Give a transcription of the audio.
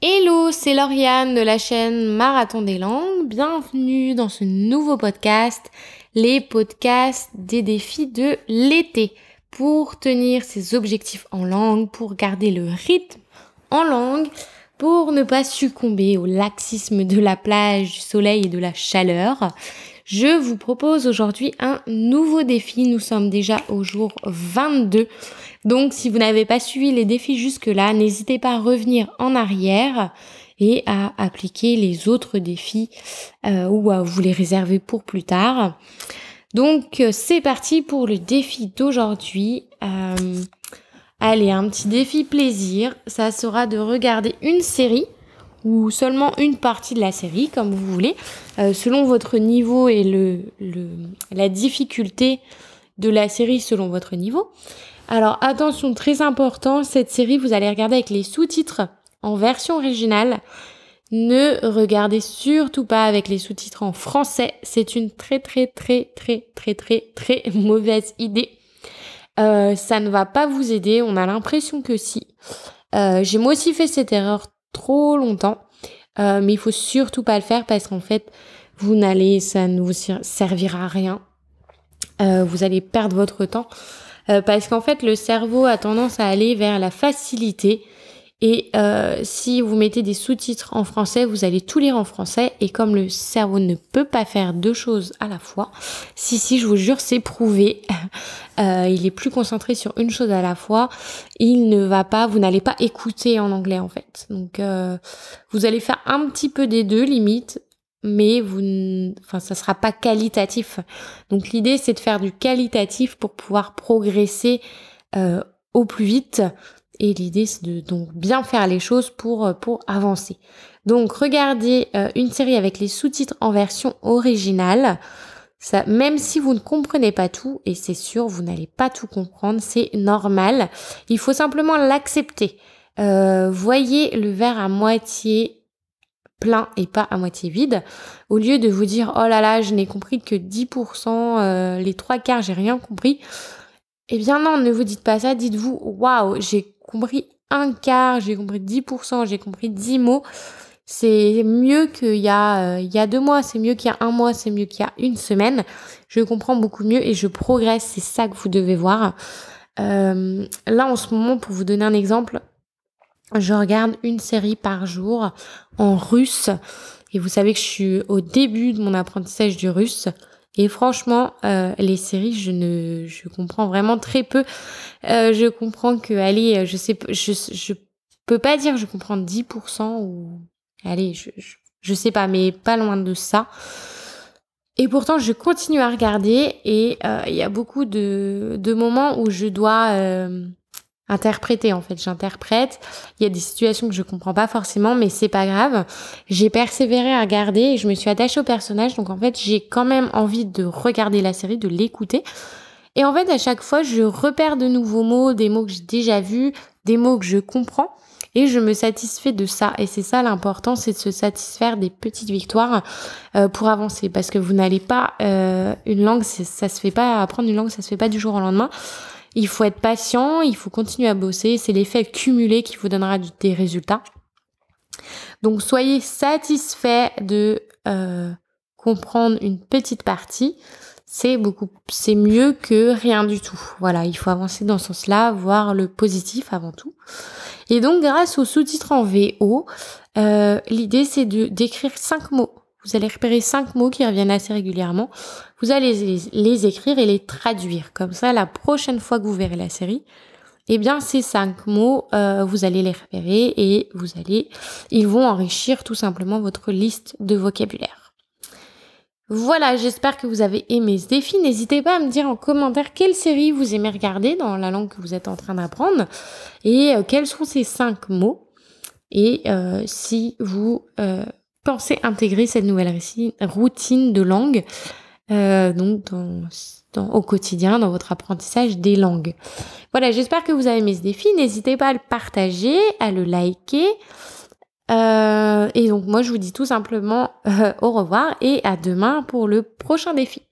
Hello, c'est Lauriane de la chaîne Marathon des langues. Bienvenue dans ce nouveau podcast, les podcasts des défis de l'été. Pour tenir ses objectifs en langue, pour garder le rythme en langue, pour ne pas succomber au laxisme de la plage, du soleil et de la chaleur. Je vous propose aujourd'hui un nouveau défi. Nous sommes déjà au jour 22. Donc, si vous n'avez pas suivi les défis jusque-là, n'hésitez pas à revenir en arrière et à appliquer les autres défis ou à vous les réserver pour plus tard. Donc, c'est parti pour le défi d'aujourd'hui. Allez, un petit défi plaisir. Ça sera de regarder une série ou seulement une partie de la série, comme vous voulez, selon votre niveau et la difficulté de la série selon votre niveau. Alors attention, très important, cette série, vous allez regarder avec les sous-titres en version originale. Ne regardez surtout pas avec les sous-titres en français. C'est une très mauvaise idée. Ça ne va pas vous aider. On a l'impression que si. J'ai moi aussi fait cette erreur trop longtemps. Mais il faut surtout pas le faire parce qu'en fait, ça ne vous servira à rien. Vous allez perdre votre temps. Parce qu'en fait, le cerveau a tendance à aller vers la facilité. Et si vous mettez des sous-titres en français, vous allez tout lire en français. Et comme le cerveau ne peut pas faire deux choses à la fois, si, je vous jure, c'est prouvé. Il est plus concentré sur une chose à la fois. Vous n'allez pas écouter en anglais en fait. Donc, vous allez faire un petit peu des deux, limite. Mais ça sera pas qualitatif. Donc l'idée c'est de faire du qualitatif pour pouvoir progresser au plus vite. Et l'idée c'est de donc bien faire les choses pour avancer. Donc regardez une série avec les sous-titres en version originale. Ça, même si vous ne comprenez pas tout, et c'est sûr vous n'allez pas tout comprendre, c'est normal. Il faut simplement l'accepter. Voyez le verre à moitié plein et pas à moitié vide, au lieu de vous dire oh là là je n'ai compris que 10%, les 3/4 j'ai rien compris. Eh bien non, ne vous dites pas ça, dites-vous waouh j'ai compris 1/4, j'ai compris 10%, j'ai compris 10 mots. C'est mieux qu'il y a 2 mois, c'est mieux qu'il y a 1 mois, c'est mieux qu'il y a une semaine. Je comprends beaucoup mieux et je progresse, c'est ça que vous devez voir. Là en ce moment, pour vous donner un exemple, je regarde une série par jour en russe. Et vous savez que je suis au début de mon apprentissage du russe. Et franchement, les séries, je comprends vraiment très peu. Je comprends que, allez, je peux pas dire que je comprends 10% ou, allez, je sais pas, mais pas loin de ça. Et pourtant, je continue à regarder et il y a beaucoup de moments où je dois interpréter en fait, j'interprète. Il y a des situations que je comprends pas forcément, mais c'est pas grave. J'ai persévéré à regarder et je me suis attachée au personnage, donc en fait j'ai quand même envie de regarder la série, de l'écouter. Et en fait à chaque fois je repère de nouveaux mots, des mots que j'ai déjà vus, des mots que je comprends et je me satisfais de ça. Et c'est ça l'important, c'est de se satisfaire des petites victoires pour avancer, parce que vous n'allez pas une langue, ça se fait pas, apprendre une langue, ça se fait pas du jour au lendemain. Il faut être patient, il faut continuer à bosser. C'est l'effet cumulé qui vous donnera des résultats. Donc, soyez satisfait de comprendre une petite partie. C'est mieux que rien du tout. Voilà, il faut avancer dans ce sens-là, voir le positif avant tout. Et donc, grâce aux sous-titres en VO, l'idée, c'est d'écrire 5 mots. Vous allez repérer 5 mots qui reviennent assez régulièrement. Vous allez les écrire et les traduire. Comme ça, la prochaine fois que vous verrez la série, eh bien, ces 5 mots, vous allez les repérer et ils vont enrichir tout simplement votre liste de vocabulaire. Voilà, j'espère que vous avez aimé ce défi. N'hésitez pas à me dire en commentaire quelle série vous aimez regarder dans la langue que vous êtes en train d'apprendre et quels sont ces 5 mots. Et si vous pensez intégrer cette nouvelle routine de langue donc au quotidien, dans votre apprentissage des langues. Voilà, j'espère que vous avez aimé ce défi. N'hésitez pas à le partager, à le liker. Et donc moi, je vous dis tout simplement au revoir et à demain pour le prochain défi.